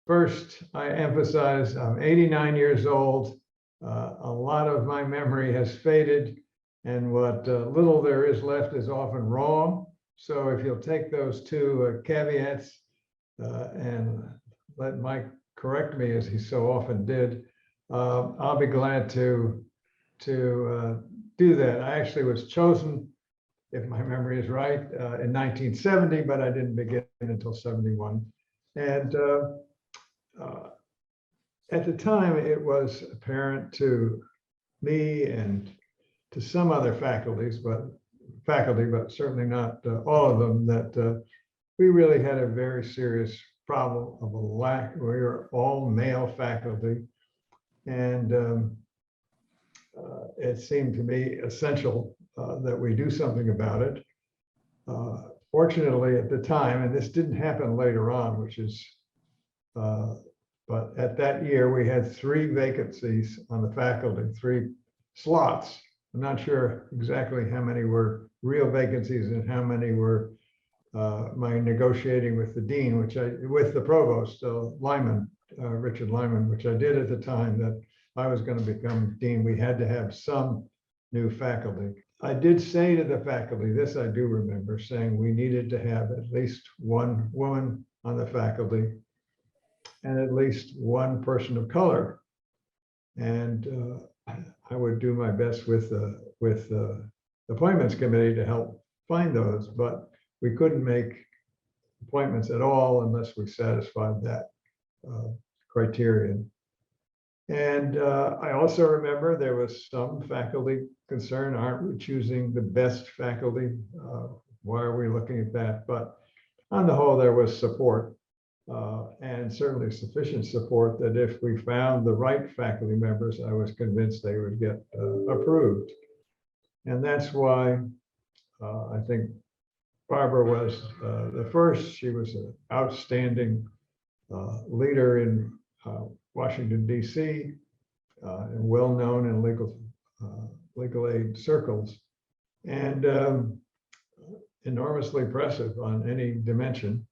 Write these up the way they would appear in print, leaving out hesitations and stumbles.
First, I emphasize I'm 89 years old. A lot of my memory has faded, and what little there is left is often wrong. So if you'll take those two caveats and let Mike correct me as he so often did, I'll be glad to do that. I actually was chosen, if my memory is right, in 1970, but I didn't begin until 71. And at the time, it was apparent to me and to some other faculty, but certainly not all of them, that we really had a very serious problem of a lack. We were all male faculty, and it seemed to me essential that we do something about it. Fortunately, at the time, and this didn't happen later on, which is, but at that year, we had 3 vacancies on the faculty, 3 slots. I'm not sure exactly how many were real vacancies and how many were my negotiating with the dean, with the provost, Lyman, Richard Lyman, which I did at the time, that I was going to become dean. We had to have some new faculty. I did say to the faculty, this I do remember, saying we needed to have at least 1 woman on the faculty and at least 1 person of color. And I would do my best with the appointments committee to help find those, but we couldn't make appointments at all unless we satisfied that criterion. And I also remember there was some faculty concern, aren't we choosing the best faculty? Why are we looking at that? But on the whole, there was support, and certainly sufficient support that if we found the right faculty members, I was convinced they would get approved. And that's why I think Barbara was the first. She was an outstanding leader in Washington, D.C., and well known in legal aid circles, and enormously impressive on any dimension.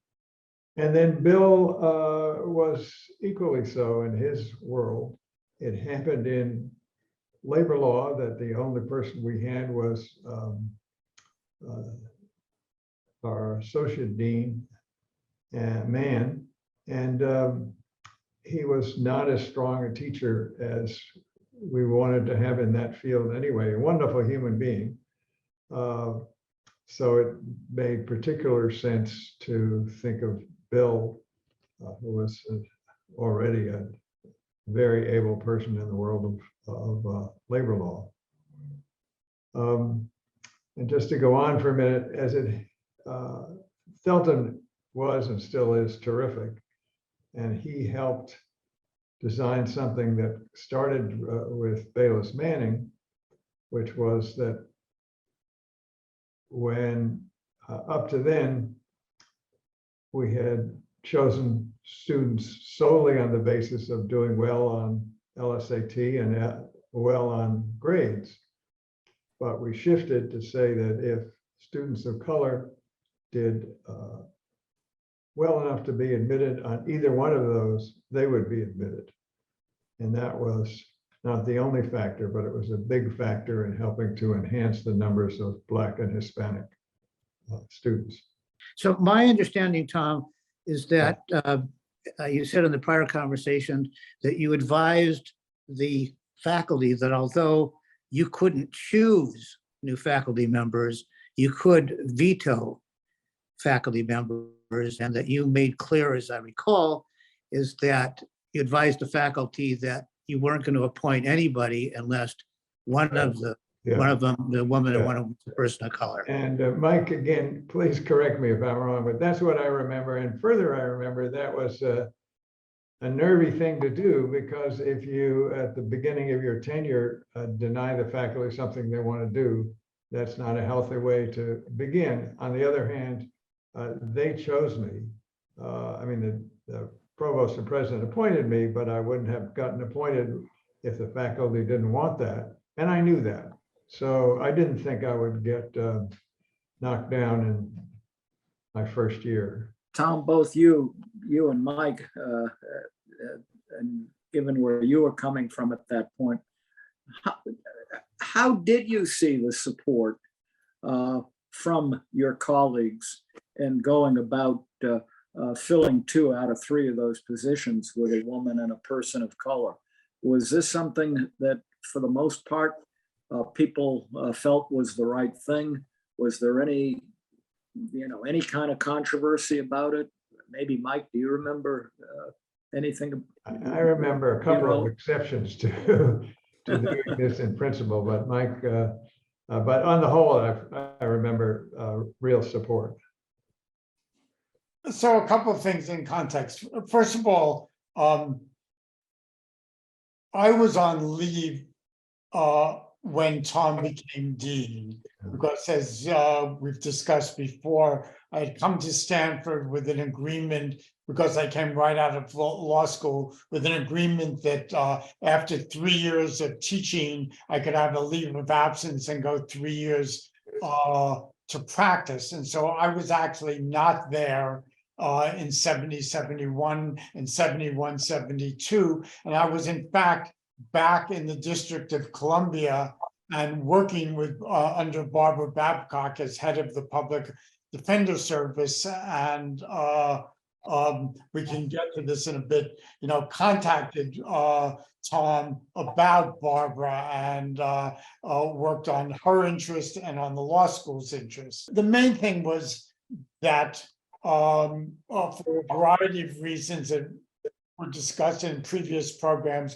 And then Bill was equally so in his world. It happened in labor law that the only person we had was our associate dean, Mann, and he was not as strong a teacher as we wanted to have in that field anyway. A wonderful human being. So it made particular sense to think of Bill, who was already a very able person in the world of labor law. And just to go on for a minute, as Thelton was and still is terrific. And he helped design something that started with Bayless Manning, which was that when up to then, we had chosen students solely on the basis of doing well on LSAT and well on grades. But we shifted to say that if students of color did well enough to be admitted on either one of those, they would be admitted. And that was not the only factor, but it was a big factor in helping to enhance the numbers of Black and Hispanic students. So my understanding, Tom, is that you said in the prior conversation that you advised the faculty that although you couldn't choose new faculty members, you could veto faculty members, and that you made clear, as I recall, is that you advised the faculty that you weren't going to appoint anybody unless one of them, the woman, and one of them, the person of color. And Mike, again, please correct me if I'm wrong, but that's what I remember. And further, I remember that was a nervy thing to do, because if you, at the beginning of your tenure, deny the faculty something they want to do, that's not a healthy way to begin. On the other hand, they chose me. I mean, the provost and president appointed me, but I wouldn't have gotten appointed if the faculty didn't want that. And I knew that. So I didn't think I would get knocked down in my first year. Tom, both you and Mike, and given where you were coming from at that point, how did you see the support from your colleagues in going about filling 2 out of 3 of those positions with a woman and a person of color? Was this something that, for the most part, people felt was the right thing? Was there any kind of controversy about it? Maybe Mike, do you remember anything? I remember a couple of exceptions to doing this in principle, but Mike, but on the whole, I remember real support. So a couple of things in context. First of all, I was on leave when Tom became dean, because as we've discussed before, I had come to Stanford with an agreement, because I came right out of law school, with an agreement that after 3 years of teaching, I could have a leave of absence and go 3 years to practice. And so I was actually not there in 70, 71 and 71, 72. And I was in fact back in the District of Columbia and working with under Barbara Babcock as head of the Public Defender Service. And we can get to this in a bit, contacted Tom about Barbara and worked on her interest and on the law school's interest. The main thing was that for a variety of reasons that were discussed in previous programs,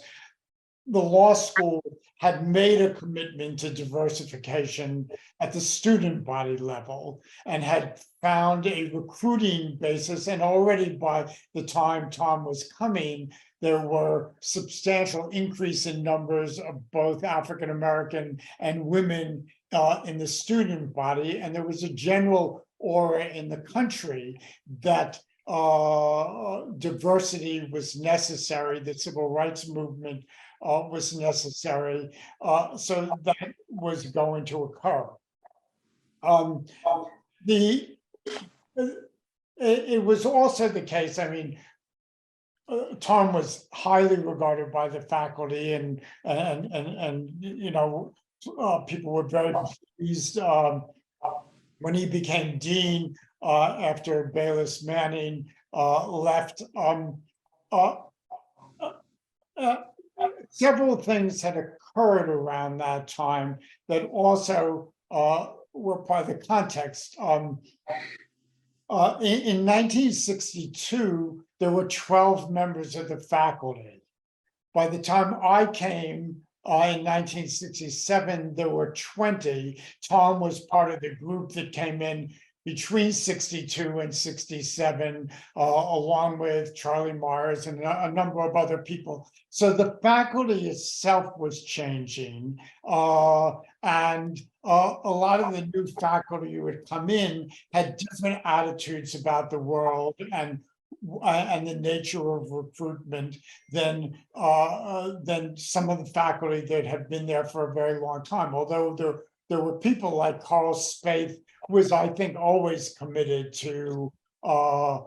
the law school had made a commitment to diversification at the student body level and had found a recruiting basis. And already by the time Tom was coming, there were substantial increase in numbers of both African American and women in the student body. And there was a general aura in the country that diversity was necessary, the civil rights movement was necessary, so that was going to occur. It was also the case, Tom was highly regarded by the faculty, and people were very pleased when he became dean after Bayless Manning left. Several things had occurred around that time that also were part of the context. In 1962, there were 12 members of the faculty. By the time I came in 1967, there were 20. Tom was part of the group that came in between 62 and 67, along with Charlie Myers and a number of other people. So the faculty itself was changing, and a lot of the new faculty who had come in had different attitudes about the world and the nature of recruitment than some of the faculty that had been there for a very long time. Although there were people like Carl Spaeth, who was, I think, always committed to a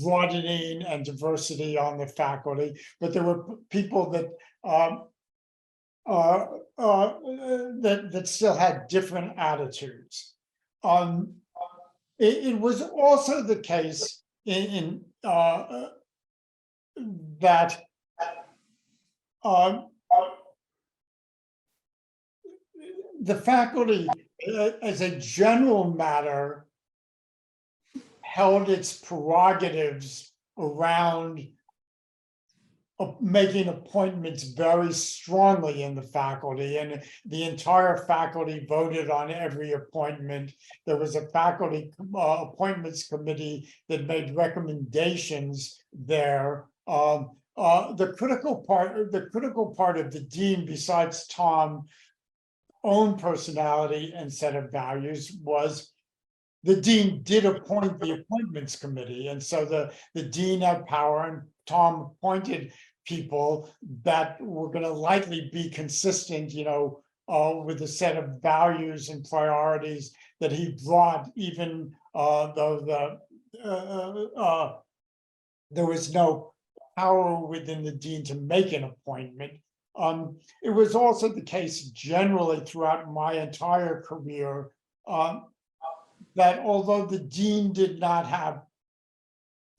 broadening and diversity on the faculty, but there were people that that still had different attitudes. It was also the case in that the faculty, as a general matter, held its prerogatives around making appointments very strongly in the faculty, and the entire faculty voted on every appointment. There was a faculty appointments committee that made recommendations there. The critical part of the dean, besides Tom's own personality and set of values, was the dean did appoint the appointments committee. And so the dean had power, and Tom appointed people that were going to likely be consistent, with a set of values and priorities that he brought, even though there was no power within the dean to make an appointment. It was also the case generally throughout my entire career that although the dean did not have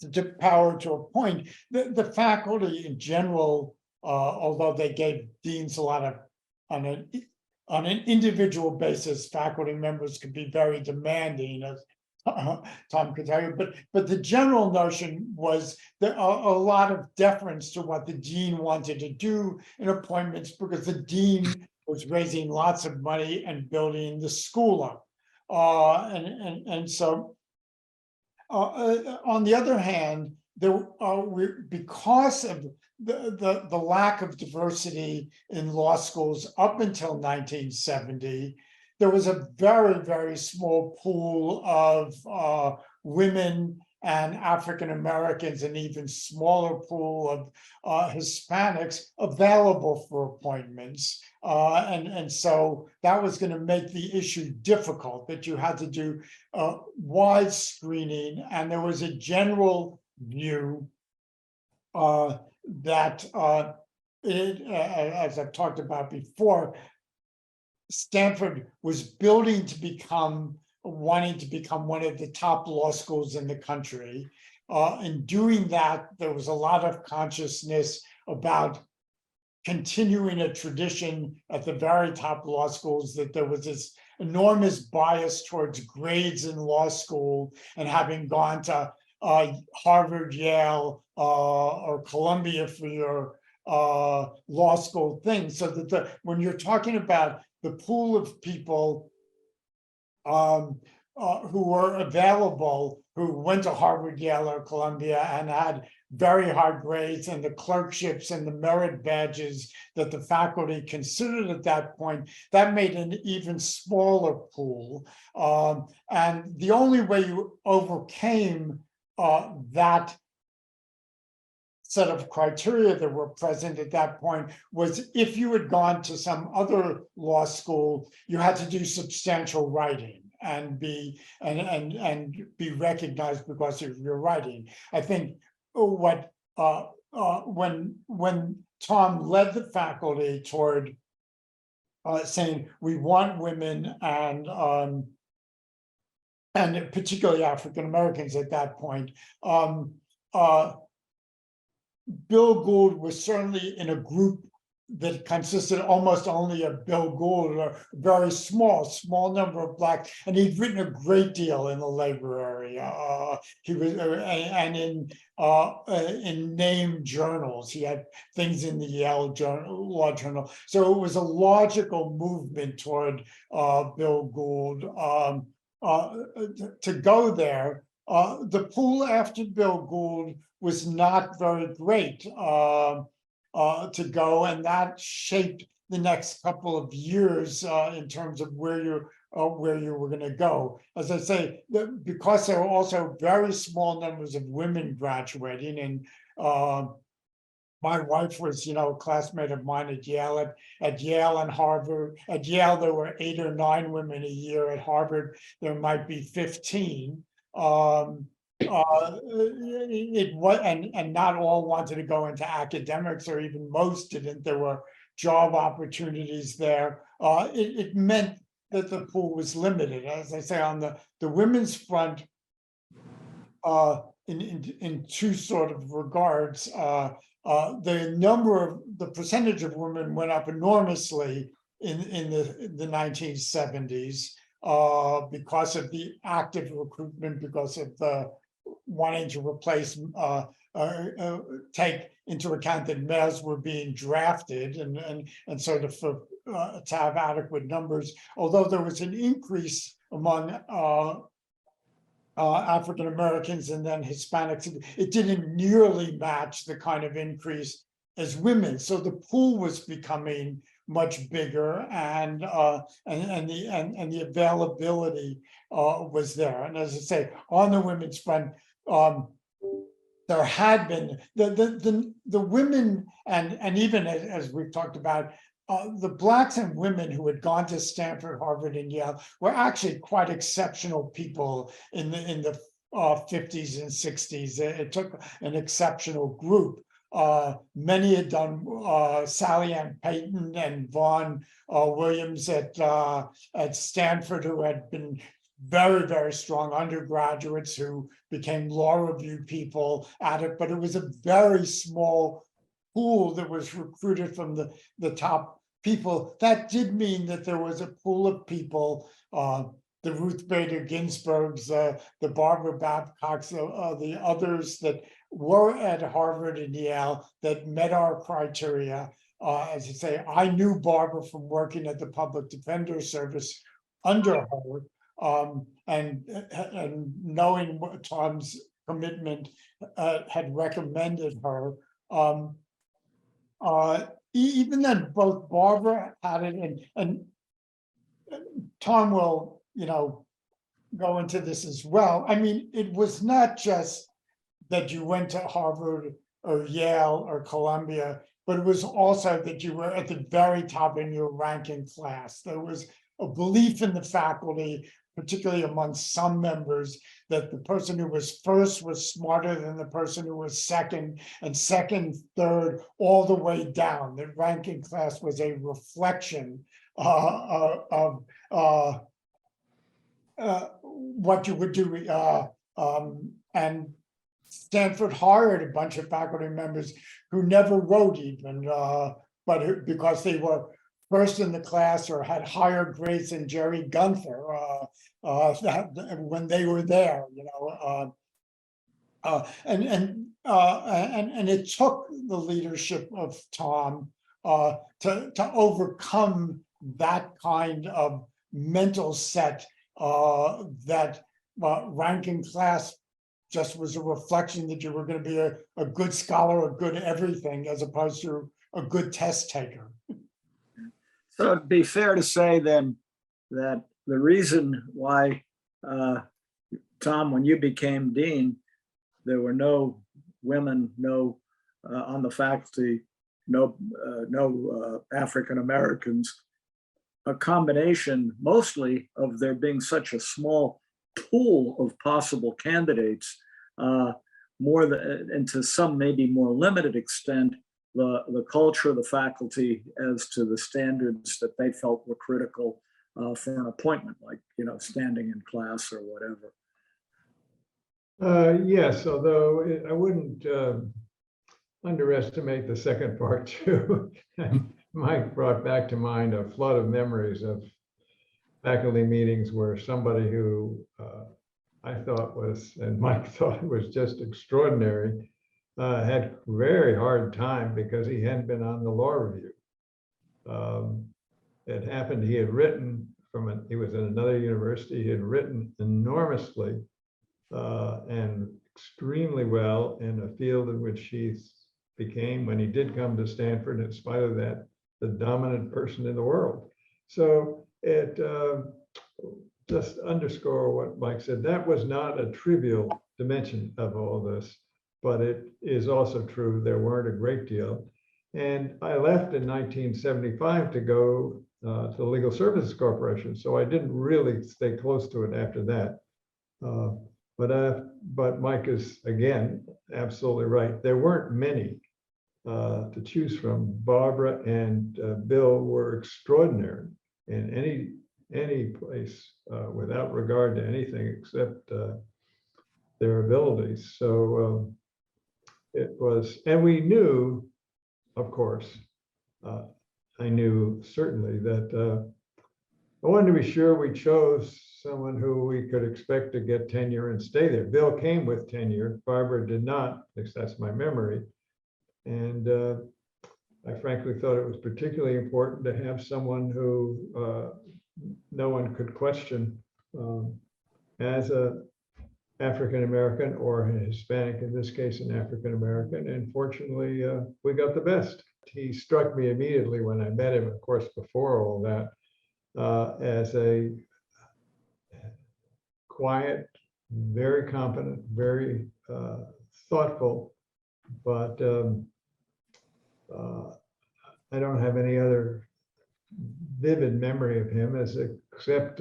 the power to appoint, the faculty in general, although they gave deans a lot of, on an individual basis, faculty members could be very demanding, as Tom could tell you, but the general notion was that a lot of deference to what the dean wanted to do in appointments, because the dean was raising lots of money and building the school up. And so on the other hand, because of the lack of diversity in law schools up until 1970, there was a very, very small pool of women and African Americans, and even smaller pool of Hispanics available for appointments. And so that was going to make the issue difficult, that you had to do wide screening. And there was a general view that, as I've talked about before, Stanford was wanting to become one of the top law schools in the country. In doing that, there was a lot of consciousness about continuing a tradition at the very top law schools, that there was this enormous bias towards grades in law school, and having gone to Harvard, Yale, or Columbia for your law school thing. So that when you're talking about the pool of people who were available, who went to Harvard, Yale, or Columbia and had very high grades, and the clerkships and the merit badges that the faculty considered at that point, that made an even smaller pool. And the only way you overcame that set of criteria that were present at that point was if you had gone to some other law school, you had to do substantial writing and be recognized because of your writing. I think what when Tom led the faculty toward saying we want women and particularly African Americans at that point, Bill Gould was certainly in a group that consisted almost only of Bill Gould, a very small number of Blacks, and he'd written a great deal in the labor area. He was and in named journals. He had things in the Yale Law Journal. So it was a logical movement toward Bill Gould to go there. The pool after Bill Gould was not very great to go, and that shaped the next couple of years in terms of where you were going to go. As I say, because there were also very small numbers of women graduating, and my wife was, a classmate of mine at Yale. At Yale and Harvard, at Yale there were 8 or 9 women a year. At Harvard there might be 15. It was, and not all wanted to go into academics, or even most didn't. There were job opportunities there. It meant that the pool was limited. As I say, on the women's front, in two sort of regards, the percentage of women went up enormously in the 1970s because of the active recruitment, because of the wanting to replace, take into account that males were being drafted, and so to have adequate numbers. Although there was an increase among African Americans and then Hispanics, it didn't nearly match the kind of increase as women. So the pool was becoming much bigger, and the availability was there. And as I say, on the women's front, there had been the women, and even as we've talked about, the Blacks and women who had gone to Stanford, Harvard, and Yale were actually quite exceptional people in the 50s and 60s. It took an exceptional group. Many had done, Sally Ann Payton and Vaughn Williams at Stanford, who had been very, very strong undergraduates who became law review people at it, but it was a very small pool that was recruited from the top people. That did mean that there was a pool of people, the Ruth Bader Ginsburgs, the Barbara Babcocks, the others that were at Harvard and Yale that met our criteria. As I say, I knew Barbara from working at the Public Defender Service under her, and knowing what Tom's commitment had recommended her. Even then, both Barbara had it, and Tom will, go into this as well. I mean, it was not just that you went to Harvard or Yale or Columbia, but it was also that you were at the very top in your ranking class. There was a belief in the faculty, particularly among some members, that the person who was first was smarter than the person who was second, and second, third, all the way down. The ranking class was a reflection of what you would do. And Stanford hired a bunch of faculty members who never wrote even, but because they were first in the class or had higher grades than Jerry Gunther when they were there, and it took the leadership of Tom to overcome that kind of mental set that ranking class just was a reflection that you were going to be a good scholar, a good everything, as opposed to a good test taker. So it'd be fair to say then that the reason why, Tom, when you became dean, there were no women, on the faculty, no African Americans, a combination mostly of there being such a small pool of possible candidates, and to some maybe more limited extent, the culture of the faculty as to the standards that they felt were critical for an appointment, like standing in class or whatever. Yes, although I wouldn't underestimate the second part too. Mike brought back to mind a flood of memories of faculty meetings where somebody who I thought was, and Mike thought was just extraordinary, had a very hard time because he hadn't been on the law review. It happened, he had written he was at another university, he had written enormously and extremely well in a field in which he became, when he did come to Stanford, in spite of that, the dominant person in the world. So it just underscore what Mike said. That was not a trivial dimension of all this, but it is also true there weren't a great deal. And I left in 1975 to go to the Legal Services Corporation, so I didn't really stay close to it after that. But Mike is, again, absolutely right. There weren't many to choose from. Barbara and Bill were extraordinary in any place without regard to anything except their abilities. So it was, and we knew, of course, I knew certainly that I wanted to be sure we chose someone who we could expect to get tenure and stay there. Bill came with tenure, Barbara did not, at least that's my memory. And I frankly thought it was particularly important to have someone who no one could question as a African-American or a Hispanic, in this case, an African-American. And fortunately, we got the best. He struck me immediately when I met him, of course, before all that, as a quiet, very competent, very thoughtful, but I don't have any other vivid memory of him except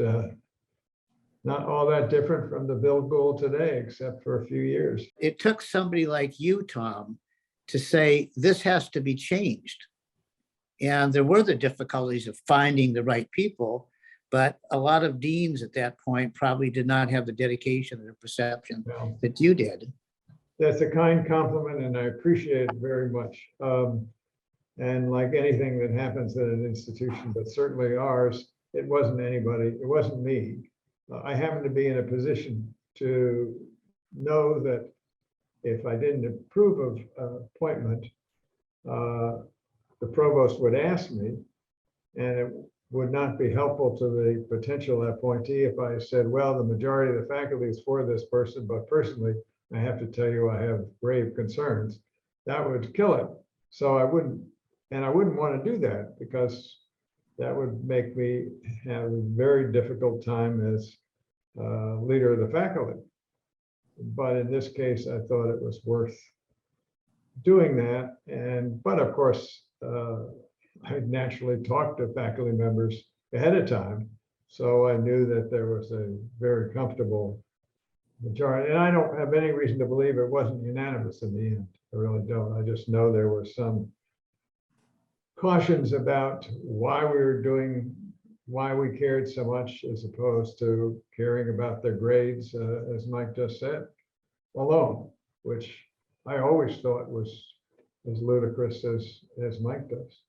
not all that different from the Bill Gould today, except for a few years. It took somebody like you, Tom, to say this has to be changed. And there were the difficulties of finding the right people, but a lot of deans at that point probably did not have the dedication or perception Well, that you did. that's a kind compliment, and I appreciate it very much. And like anything that happens at an institution, but certainly ours, it wasn't anybody, it wasn't me. I happened to be in a position to know that if I didn't approve of appointment, the provost would ask me, and it would not be helpful to the potential appointee if I said, well, the majority of the faculty is for this person, but personally, I have to tell you, I have grave concerns. That would kill it. So I wouldn't want to do that, because that would make me have a very difficult time as leader of the faculty. But in this case, I thought it was worth doing that. But of course, I naturally talked to faculty members ahead of time. So I knew that there was a very comfortable majority. And I don't have any reason to believe it wasn't unanimous in the end. I really don't. I just know there were some cautions about why we cared so much, as opposed to caring about their grades, as Mike just said, alone, which I always thought was as ludicrous as Mike does.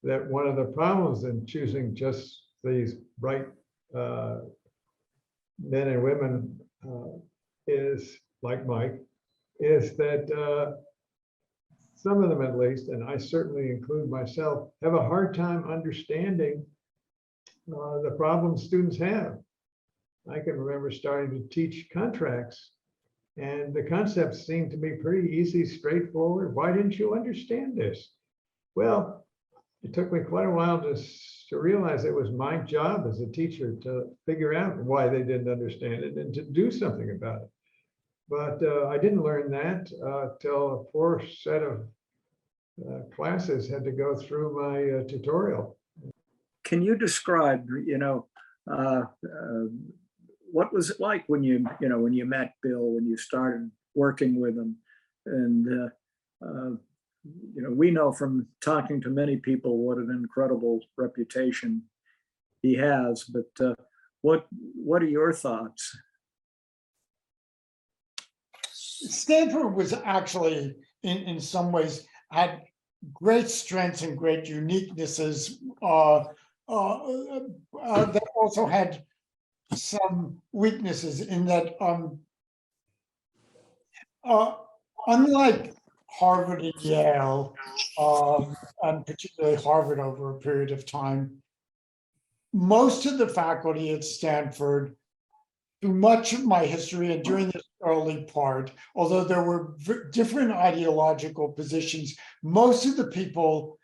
That one of the problems in choosing just these bright men and women is, like Mike, is that some of them at least, and I certainly include myself, have a hard time understanding the problems students have. I can remember starting to teach contracts, and the concepts seemed to be pretty easy, straightforward. Why didn't you understand this? Well, it took me quite a while to realize it was my job as a teacher to figure out why they didn't understand it and to do something about it. But I didn't learn that till a poor set of classes had to go through my tutorial. Can you describe, what was it like when you met Bill, when you started working with him? And, we know from talking to many people what an incredible reputation he has, but what are your thoughts? Stanford was actually, in some ways, had great strengths and great uniquenesses that also had some weaknesses in that, unlike Harvard and Yale, and particularly Harvard over a period of time, most of the faculty at Stanford, through much of my history and during this early part, although there were different ideological positions, most of the people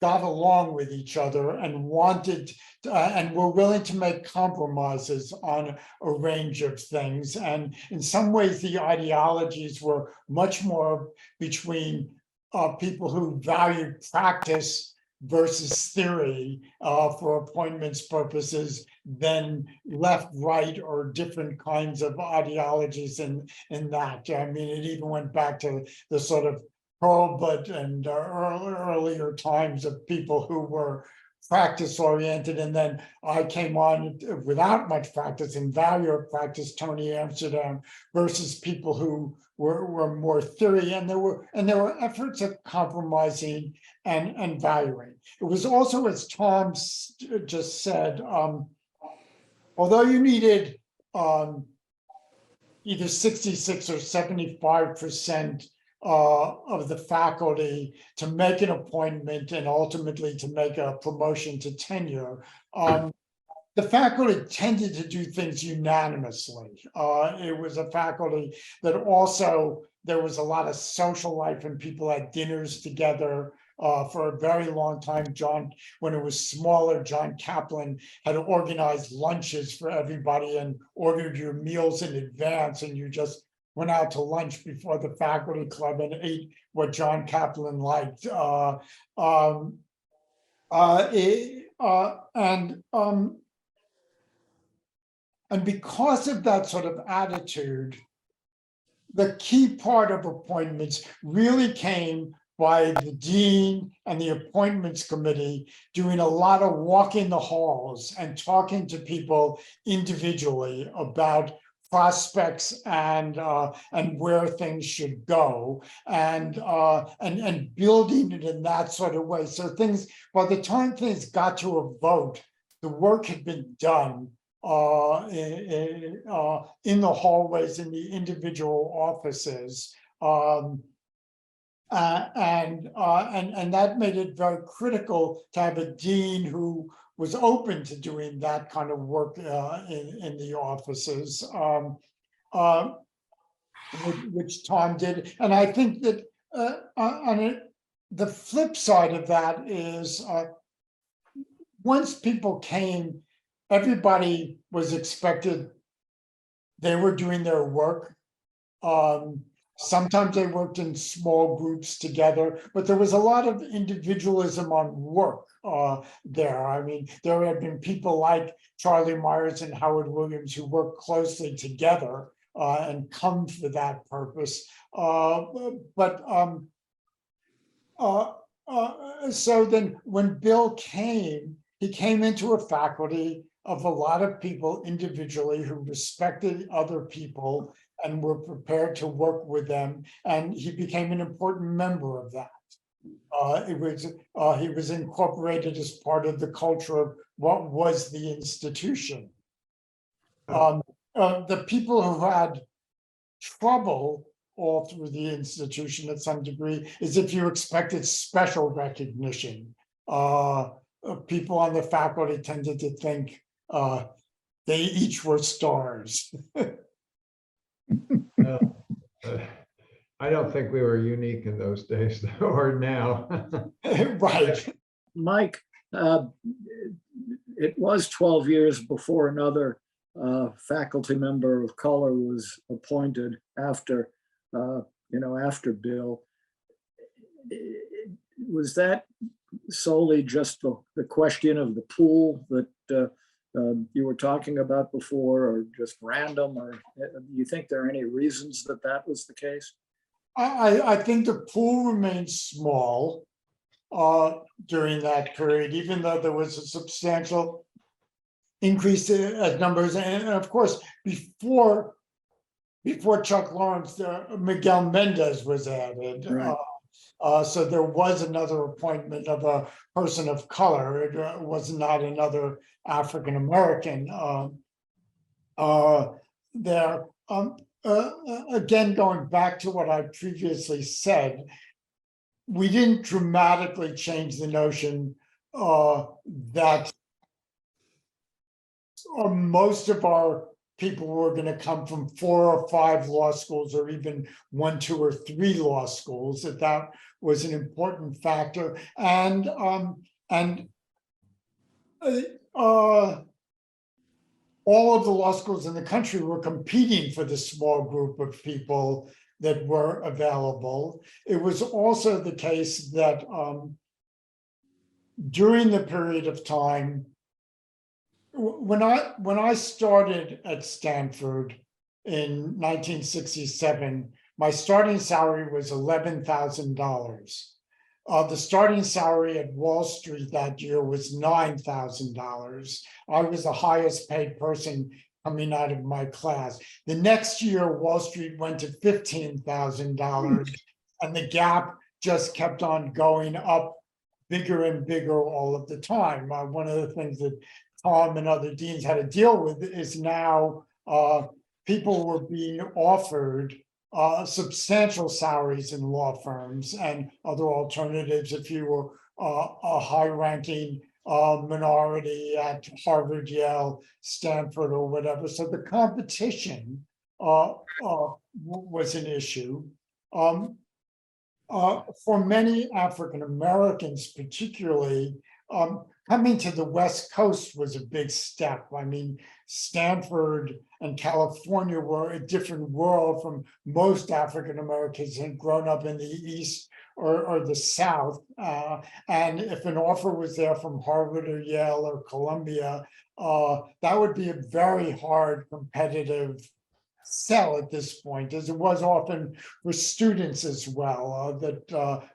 got along with each other and wanted and were willing to make compromises on a range of things. And in some ways, the ideologies were much more between people who valued practice versus theory for appointments purposes than left, right, or different kinds of ideologies in that. I mean, it even went back to the sort of Hurlbut and earlier times of people who were practice oriented, and then I came on without much practice and value of practice, Tony Amsterdam, versus people who were more theory, and there were efforts at compromising and valuing. It was also, as Tom just said, although you needed either 66 or 75% of the faculty to make an appointment and ultimately to make a promotion to tenure, the faculty tended to do things unanimously. It was a faculty that also, there was a lot of social life and people had dinners together. For a very long time, when it was smaller, John Kaplan had organized lunches for everybody and ordered your meals in advance, and you just went out to lunch before the faculty club and ate what John Kaplan liked. And because of that sort of attitude, the key part of appointments really came by the dean and the appointments committee doing a lot of walking the halls and talking to people individually about prospects and where things should go, and building it in that sort of way. So things, by the time things got to a vote, the work had been done in the hallways, in the individual offices, and that made it very critical to have a dean who was open to doing that kind of work in the offices, which Tom did. And I think that the flip side of that is once people came, everybody was expected, they were doing their work. Sometimes they worked in small groups together, but there was a lot of individualism on work there. I mean, there had been people like Charlie Myers and Howard Williams who worked closely together and come for that purpose. So then when Bill came, he came into a faculty of a lot of people individually who respected other people and were prepared to work with them, and he became an important member of that. He was incorporated as part of the culture of what was the institution. The people who had trouble all through the institution at some degree is if you expected special recognition. People on the faculty tended to think they each were stars. I don't think we were unique in those days or now. Right. Mike, it was 12 years before another faculty member of color was appointed after, after Bill. Was that solely just the question of the pool that you were talking about before, or just random, or do you think there are any reasons that that was the case? I think the pool remained small during that period, even though there was a substantial increase in numbers. And of course, before Chuck Lawrence, Miguel Mendez was added. Right. So there was another appointment of a person of color. It was not another African American there. Again, going back to what I previously said, we didn't dramatically change the notion that most of our people were going to come from 4 or 5 law schools, or even 1, 2, or 3 law schools. That was an important factor, and all of the law schools in the country were competing for the small group of people that were available. It was also the case that during the period of time, when I started at Stanford in 1967, my starting salary was $11,000. The starting salary at Wall Street that year was $9,000. I was the highest paid person coming out of my class. The next year, Wall Street went to $15,000, and the gap just kept on going up bigger and bigger all of the time. One of the things that Tom and other deans had to deal with is now people were being offered substantial salaries in law firms and other alternatives if you were a high-ranking minority at Harvard, Yale, Stanford, or whatever. So the competition was an issue. For many African Americans, particularly, coming to the West Coast was a big step. I mean, Stanford and California were a different world from most African Americans who had grown up in the East or the South. And if an offer was there from Harvard or Yale or Columbia, that would be a very hard competitive sell at this point, as it was often for students as well,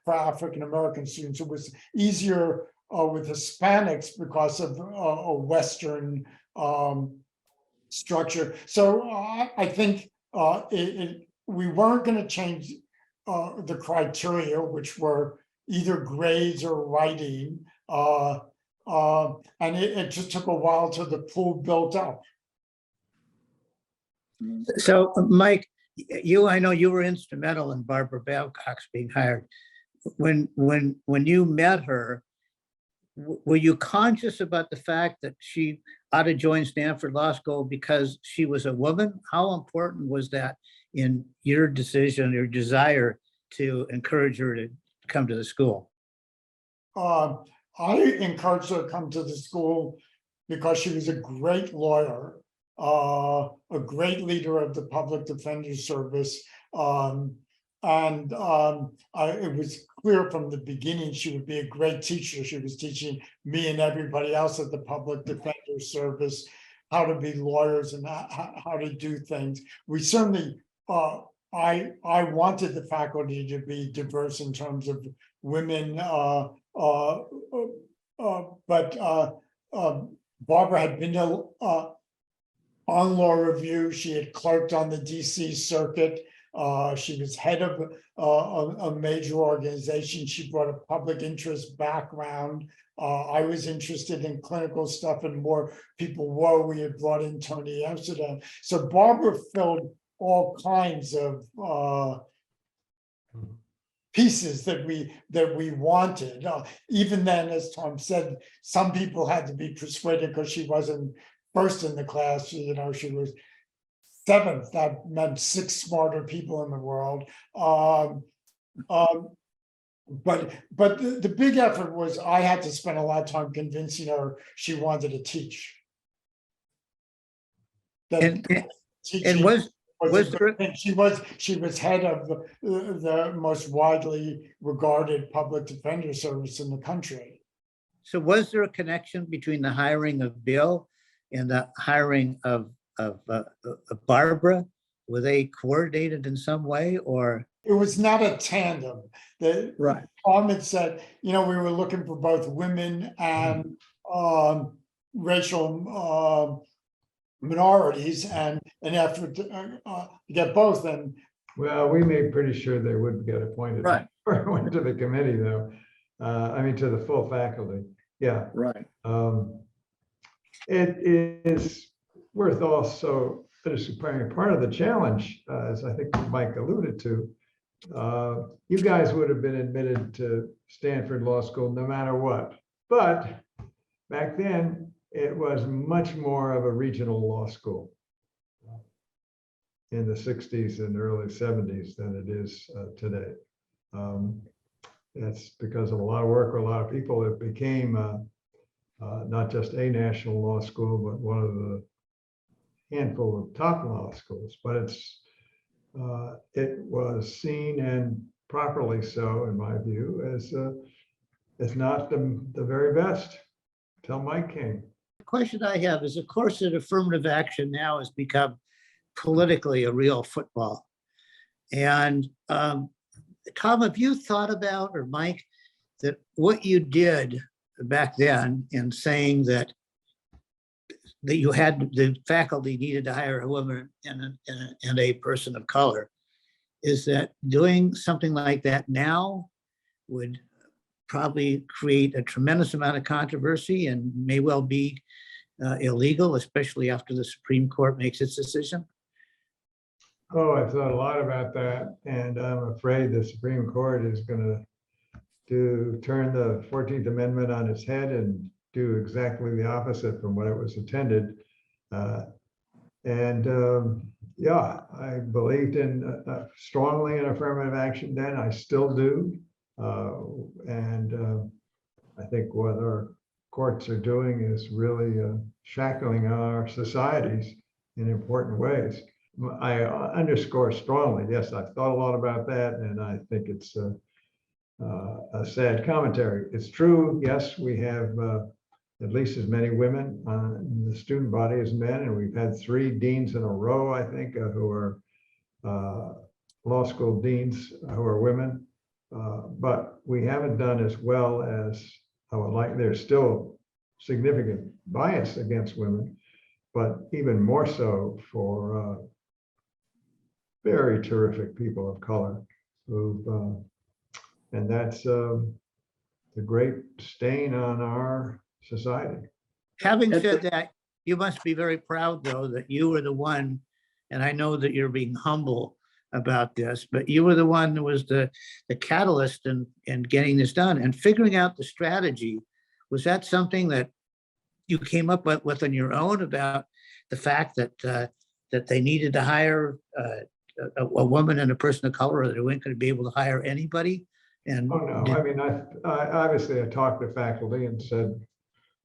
for African-American students, it was easier with Hispanics because of a Western structure. So I think we weren't going to change the criteria, which were either grades or writing. And it just took a while till the pool built up. So, Mike, I know you were instrumental in Barbara Babcock's being hired. When you met her, were you conscious about the fact that she ought to join Stanford Law School because she was a woman? How important was that in your decision, your desire to encourage her to come to the school? I encouraged her to come to the school because she was a great lawyer, a great leader of the public defender service. It was clear from the beginning she would be a great teacher. She was teaching me and everybody else at the public defender service how to be lawyers and how to do things. We certainly, I wanted the faculty to be diverse in terms of women, but Barbara had been on law review. She had clerked on the DC circuit. She was head of a major organization. She brought a public interest background. I was interested in clinical stuff, and more people were. We had brought in Tony Amsterdam. So Barbara filled all kinds of pieces that we wanted. Even then, as Tom said, some people had to be persuaded because she wasn't first in the class. She was seventh. That meant 6 smarter people in the world. But the big effort was I had to spend a lot of time convincing her she wanted to teach. And was there, she was head of the most widely regarded public defender service in the country. so was there a connection between the hiring of Bill and the hiring of Barbara? Were they coordinated in some way, or? It was not a tandem. Right. Tom had said, we were looking for both women and racial minorities, and an effort to get both. And Well, we made pretty sure they wouldn't get appointed. Right. Or went to the committee, though. To the full faculty. Yeah. Right. It is worth also participating. Part of the challenge, as I think Mike alluded to, you guys would have been admitted to Stanford Law School no matter what. But back then, it was much more of a regional law school in the 60s and early 70s than it is today. That's because of a lot of work for a lot of people. It became not just a national law school, but one of the handful of top law schools. But it was seen, and properly so, in my view, as not the very best till Mike came. The question I have is, of course, that affirmative action now has become politically a real football. And Tom, have you thought about, or Mike, that what you did back then in saying that you had the faculty needed to hire a woman and a person of color, is that doing something like that now would probably create a tremendous amount of controversy and may well be illegal, especially after the Supreme Court makes its decision? Oh, I've thought a lot about that, and I'm afraid the Supreme Court is going to turn the 14th Amendment on its head and do exactly the opposite from what it was intended. Yeah, I believed strongly in affirmative action then. I still do. I think what our courts are doing is really shackling our societies in important ways. I underscore strongly, yes, I've thought a lot about that, and I think it's a sad commentary. It's true, yes, we have at least as many women in the student body as men, and we've had 3 deans in a row, I think, who are law school deans who are women. But we haven't done as well as I would like. There's still significant bias against women, but even more so for very terrific people of color who've, and that's the great stain on our society. Having said that, you must be very proud, though, that you were the one, and I know that you're being humble about this, but you were the one that was the catalyst in getting this done and figuring out the strategy. Was that something that you came up with on your own, about the fact that that they needed to hire a woman and a person of color, or they weren't going to be able to hire anybody? And Oh, no, I mean, I obviously I talked to faculty and said,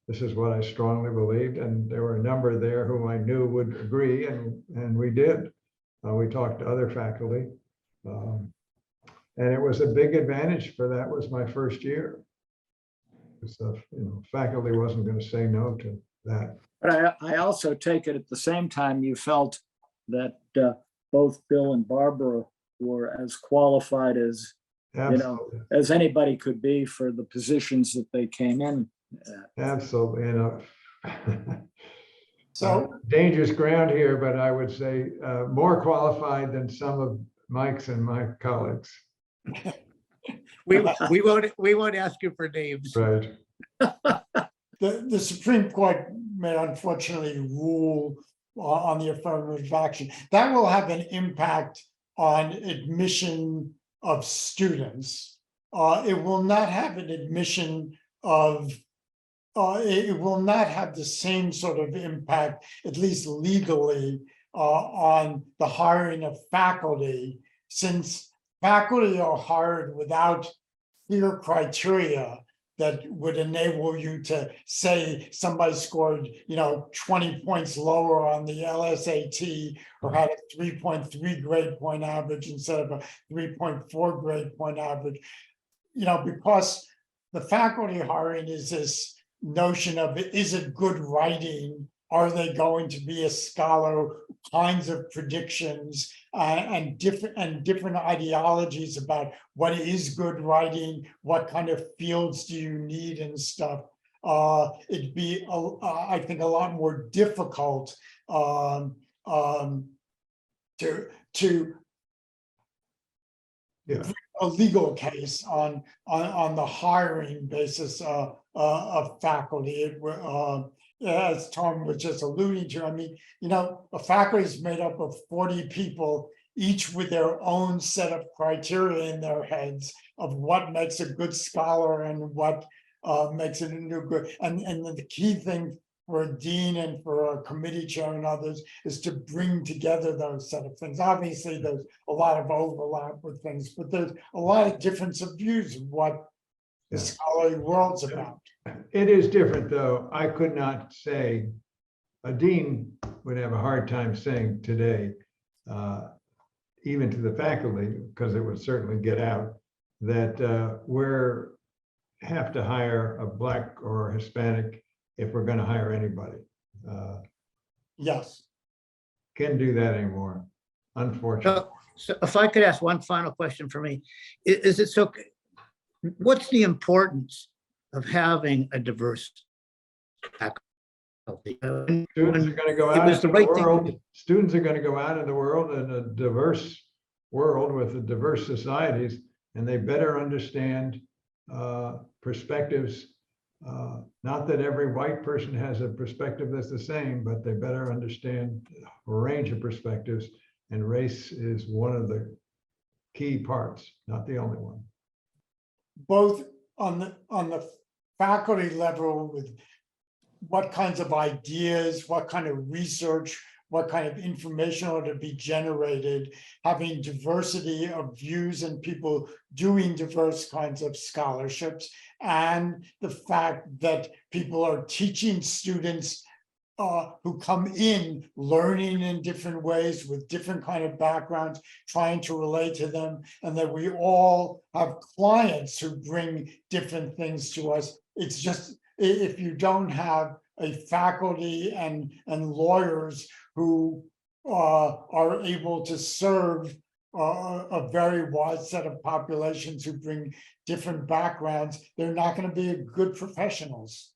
this is what I strongly believed, and there were a number there whom I knew would agree, and we did. We talked to other faculty, and it was a big advantage for that was my first year. So, faculty wasn't going to say no to that. But I also take it at the same time you felt that both Bill and Barbara were as qualified as Absolutely. As anybody could be for the positions that they came in at. Absolutely. So, Dangerous ground here, but I would say more qualified than some of Mike's and my colleagues. we won't ask you for names. Right. the Supreme Court may unfortunately rule on the affirmative action. That will have an impact on admission of students. It will not have an admission of, it will not have the same sort of impact, at least legally, on the hiring of faculty, since faculty are hired without clear criteria that would enable you to say somebody scored, 20 points lower on the LSAT or had a 3.3 grade point average instead of a 3.4 grade point average, because the faculty hiring is this notion of, is it good writing? Are they going to be a scholar? Kinds of predictions and different ideologies about what is good writing, what kind of fields do you need and stuff. It'd be, I think, a lot more difficult to Yeah. a legal case on the hiring basis of faculty. As Tom was just alluding to, I mean, a faculty is made up of 40 people, each with their own set of criteria in their heads of what makes a good scholar and what makes it a good. And the key thing for a dean and for a committee chair and others is to bring together those set of things. Obviously, there's a lot of overlap with things, but there's a lot of difference of views of what the scholarly world's about. It is different, though. I could not say, a dean would have a hard time saying today, even to the faculty, because it would certainly get out, that we're have to hire a Black or Hispanic if we're going to hire anybody. Yes. Can't do that anymore, unfortunately. So if I could ask one final question for me, is it so? What's the importance of having a diverse faculty? Students are going to go out into the world. Students are going to go out in the world in a diverse world with the diverse societies, and they better understand perspectives. Not that every white person has a perspective that's the same, but they better understand a range of perspectives, and race is one of the key parts, not the only one. Both on the faculty level, with what kinds of ideas, what kind of research, what kind of information ought to be generated, having diversity of views and people doing diverse kinds of scholarships, and the fact that people are teaching students who come in learning in different ways with different kind of backgrounds, trying to relate to them, and that we all have clients who bring different things to us. It's just if you don't have a faculty and lawyers who are able to serve a very wide set of populations who bring different backgrounds, they're not going to be good professionals.